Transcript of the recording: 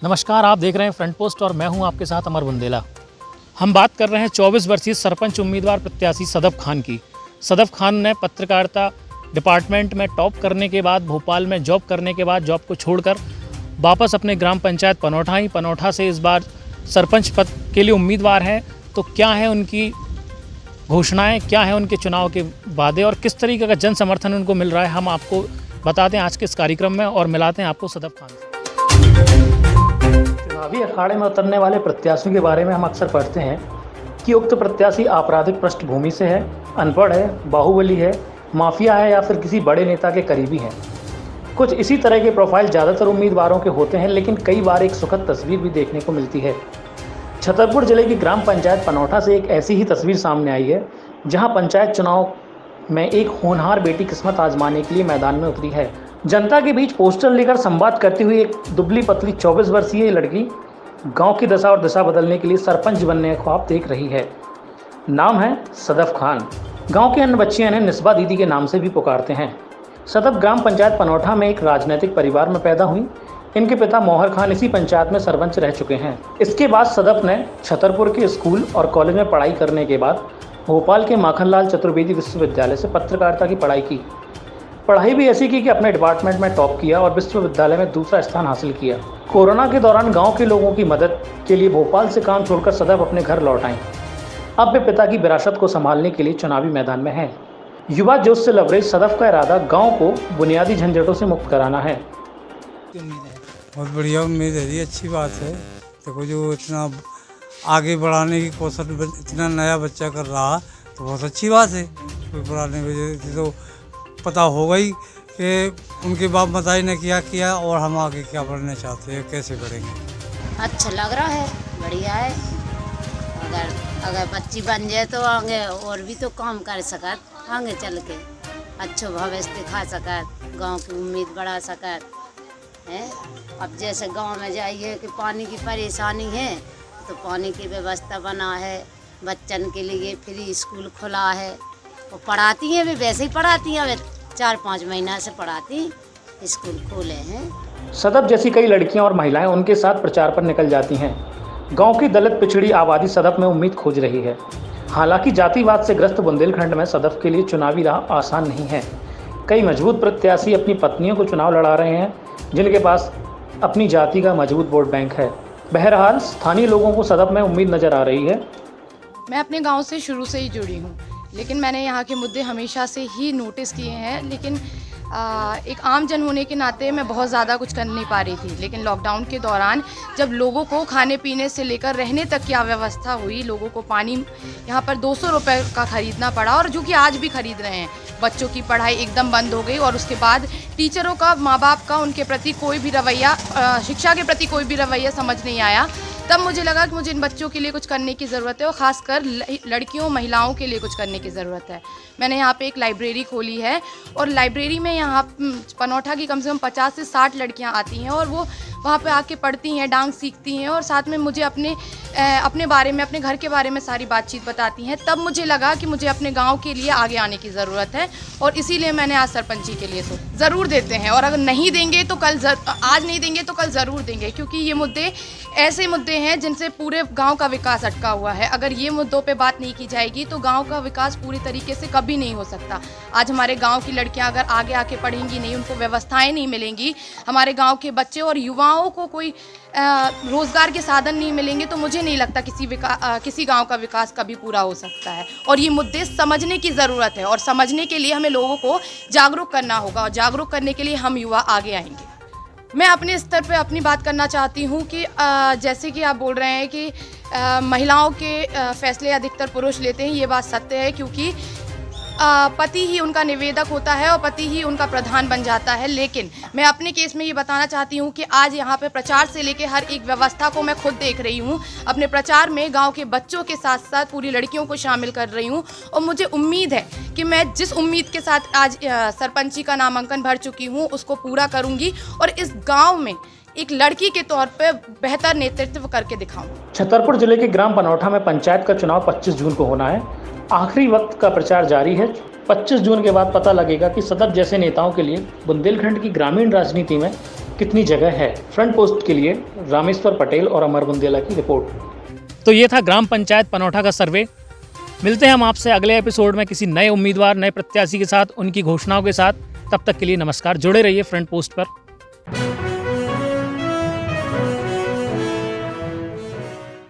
नमस्कार, आप देख रहे हैं फ्रंट पोस्ट और मैं हूं आपके साथ अमर बुंदेला। हम बात कर रहे हैं 24 वर्षीय सरपंच उम्मीदवार प्रत्याशी सदफ खान की। सदफ खान ने पत्रकारिता डिपार्टमेंट में टॉप करने के बाद भोपाल में जॉब करने के बाद जॉब को छोड़कर वापस अपने ग्राम पंचायत पनौठा ही पनौठा से इस बार सरपंच पद के लिए उम्मीदवार हैं। तो क्या है उनकी घोषणाएँ, क्या है उनके चुनाव के वादे और किस तरीके का जन समर्थन उनको मिल रहा है, हम आपको बताते हैं आज के इस कार्यक्रम में और मिलाते हैं आपको सदफ खान से। चुनावी अखाड़े में उतरने वाले प्रत्याशियों के बारे में हम अक्सर पढ़ते हैं कि उक्त प्रत्याशी आपराधिक पृष्ठभूमि से है, अनपढ़ है, बाहुबली है, माफिया है या फिर किसी बड़े नेता के करीबी हैं। कुछ इसी तरह के प्रोफाइल ज़्यादातर उम्मीदवारों के होते हैं, लेकिन कई बार एक सुखद तस्वीर भी देखने को मिलती है। छतरपुर जिले की ग्राम पंचायत पनौठा से एक ऐसी ही तस्वीर सामने आई है, जहां पंचायत चुनाव में एक होनहार बेटी किस्मत आजमाने के लिए मैदान में उतरी है। जनता के बीच पोस्टर लेकर संवाद करती हुई एक दुबली पतली 24 वर्षीय लड़की गांव की दशा और दिशा बदलने के लिए सरपंच बनने का ख्वाब देख रही है। नाम है सदफ खान। गांव के अन्य बच्चियां इन्हें निस्बा दीदी के नाम से भी पुकारते हैं। सदफ ग्राम पंचायत पनौठा में एक राजनीतिक परिवार में पैदा हुई। इनके पिता मोहर खान इसी पंचायत में सरपंच रह चुके हैं। इसके बाद सदफ ने छतरपुर के स्कूल और कॉलेज में पढ़ाई करने के बाद भोपाल के माखनलाल चतुर्वेदी विश्वविद्यालय से पत्रकारिता की पढ़ाई की। पढ़ाई भी ऐसी की कि अपने डिपार्टमेंट में टॉप किया और विश्वविद्यालय में दूसरा स्थान हासिल किया। कोरोना के दौरान गांव के लोगों की मदद के लिए भोपाल से काम छोड़कर सदफ अपने घर लौट आईं। अब वे पिता की विरासत को संभालने के लिए चुनावी मैदान में हैं। युवा जोश से लबरेज सदफ का इरादा गांव को बुनियादी झंझटों से मुक्त कराना है। बहुत बढ़िया उम्मीद है जी, अच्छी बात है। देखो जो इतना आगे बढ़ाने की कोशिश इतना नया बच्चा कर रहा तो बहुत अच्छी बात है। कोई बढ़ाने की तो पता होगा ही कि उनके बाप मताई ने क्या किया और हम आगे क्या बढ़ना चाहते हैं, कैसे बढ़ेंगे। अच्छा लग रहा है, बढ़िया है। अगर बच्ची बन जाए तो आगे और भी तो काम कर सकत, आगे चल के अच्छो भविष्य दिखा सकत, गांव की उम्मीद बढ़ा सकत है। अब जैसे गांव में जाइए कि पानी की परेशानी है तो पानी की व्यवस्था बना है, बच्चन के लिए फ्री स्कूल खुला है। वो पढ़ाती हैं, वे वैसे ही पढ़ाती हैं, वे 4-5 महीना से पढ़ाती, स्कूल खोले हैं। सदफ जैसी कई लड़कियां और महिलाएं उनके साथ प्रचार पर निकल जाती हैं। गांव की दलित पिछड़ी आबादी सदफ में उम्मीद खोज रही है। हालांकि जातिवाद से ग्रस्त बुंदेलखंड में सदफ के लिए चुनावी राह आसान नहीं है। कई मजबूत प्रत्याशी अपनी पत्नियों को चुनाव लड़ा रहे हैं, जिनके पास अपनी जाति का मजबूत वोट बैंक है। बहरहाल स्थानीय लोगों को सदफ में उम्मीद नजर आ रही है। मैं अपने गांव से शुरू से ही जुड़ी हूं, लेकिन मैंने यहाँ के मुद्दे हमेशा से ही नोटिस किए हैं। लेकिन एक आम जन होने के नाते मैं बहुत ज़्यादा कुछ कर नहीं पा रही थी। लेकिन लॉकडाउन के दौरान जब लोगों को खाने पीने से लेकर रहने तक की अव्यवस्था हुई, लोगों को पानी यहाँ पर 200 रुपये का ख़रीदना पड़ा, और जो कि आज भी ख़रीद रहे हैं। बच्चों की पढ़ाई एकदम बंद हो गई और उसके बाद टीचरों का, माँ बाप का उनके प्रति कोई भी रवैया, शिक्षा के प्रति कोई भी रवैया समझ नहीं आया। तब मुझे लगा कि मुझे इन बच्चों के लिए कुछ करने की ज़रूरत है और ख़ासकर लड़कियों, महिलाओं के लिए कुछ करने की ज़रूरत है। मैंने यहाँ पे एक लाइब्रेरी खोली है और लाइब्रेरी में यहाँ पनौठा की कम से कम 50 से 60 लड़कियाँ आती हैं और वो वहाँ पे आके पढ़ती हैं, डांस सीखती हैं और साथ में मुझे अपने बारे में, अपने घर के बारे में सारी बातचीत बताती हैं। तब मुझे लगा कि मुझे अपने गाँव के लिए आगे आने की ज़रूरत है और इसीलिए मैंने आज सरपंची के लिए ज़रूर देते हैं। और अगर नहीं देंगे तो आज नहीं देंगे तो कल ज़रूर देंगे, क्योंकि ये मुद्दे ऐसे मुद्दे हैं जिनसे पूरे गांव का विकास अटका हुआ है। अगर ये मुद्दों पे बात नहीं की जाएगी तो गांव का विकास पूरी तरीके से कभी नहीं हो सकता। आज हमारे गांव की लड़कियां अगर आगे आके पढ़ेंगी नहीं, उनको व्यवस्थाएं नहीं मिलेंगी, हमारे गांव के बच्चे और युवाओं को कोई रोज़गार के साधन नहीं मिलेंगे, तो मुझे नहीं लगता किसी गाँव का विकास कभी पूरा हो सकता है। और ये मुद्दे समझने की ज़रूरत है और समझने के लिए हमें लोगों को जागरूक करना होगा और जागरूक करने के लिए हम युवा आगे आएंगे। मैं अपने स्तर पे अपनी बात करना चाहती हूँ कि जैसे कि आप बोल रहे हैं कि महिलाओं के फैसले अधिकतर पुरुष लेते हैं, ये बात सत्य है, क्योंकि पति ही उनका निवेदक होता है और पति ही उनका प्रधान बन जाता है। लेकिन मैं अपने केस में ये बताना चाहती हूँ कि आज यहाँ पे प्रचार से लेके हर एक व्यवस्था को मैं खुद देख रही हूँ। अपने प्रचार में गांव के बच्चों के साथ साथ पूरी लड़कियों को शामिल कर रही हूँ और मुझे उम्मीद है कि मैं जिस उम्मीद के साथ आज सरपंची का नामांकन भर चुकी हूँ उसको पूरा करूँगी और इस गाँव में एक लड़की के तौर पे बेहतर नेतृत्व करके दिखाऊं। छतरपुर जिले के ग्राम पनौठा में पंचायत का चुनाव 25 जून को होना है। आखिरी वक्त का प्रचार जारी है। 25 जून के बाद पता लगेगा कि सदफ जैसे नेताओं के लिए बुंदेलखंड की ग्रामीण राजनीति में कितनी जगह है। फ्रंट पोस्ट के लिए रामेश्वर पटेल और अमर बुंदेला की रिपोर्ट। तो ये था ग्राम पंचायत पनौठा का सर्वे। मिलते हैं हम आपसे अगले एपिसोड में किसी नए उम्मीदवार, नए प्रत्याशी के साथ, उनकी घोषणाओं के साथ। तब तक के लिए नमस्कार। जुड़े रहिए फ्रंट पोस्ट पर।